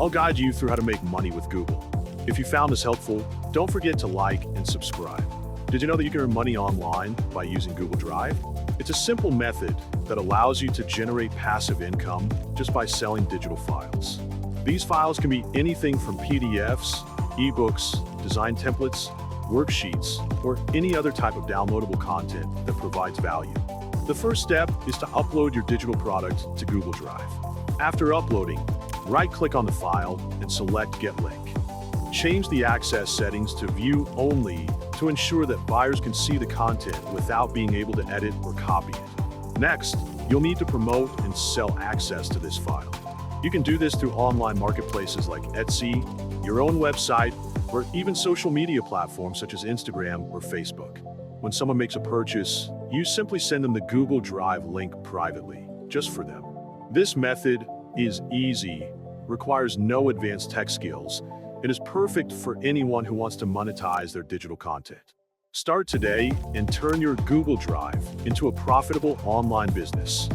I'll guide you through how to make money with Google. If you found this helpful, don't forget to like and subscribe. Did you know that you can earn money online by using Google Drive? It's a simple method that allows you to generate passive income just by selling digital files. These files can be anything from PDFs, ebooks, design templates, worksheets, or any other type of downloadable content that provides value. The first step is to upload your digital product to Google Drive. After uploading, right-click on the file and select Get Link. Change the access settings to View Only to ensure that buyers can see the content without being able to edit or copy it. Next, you'll need to promote and sell access to this file. You can do this through online marketplaces like Etsy, your own website, or even social media platforms such as Instagram or Facebook. When someone makes a purchase, you simply send them the Google Drive link privately, just for them. This method is easy, requires no advanced tech skills, and is perfect for anyone who wants to monetize their digital content. Start today and turn your Google Drive into a profitable online business.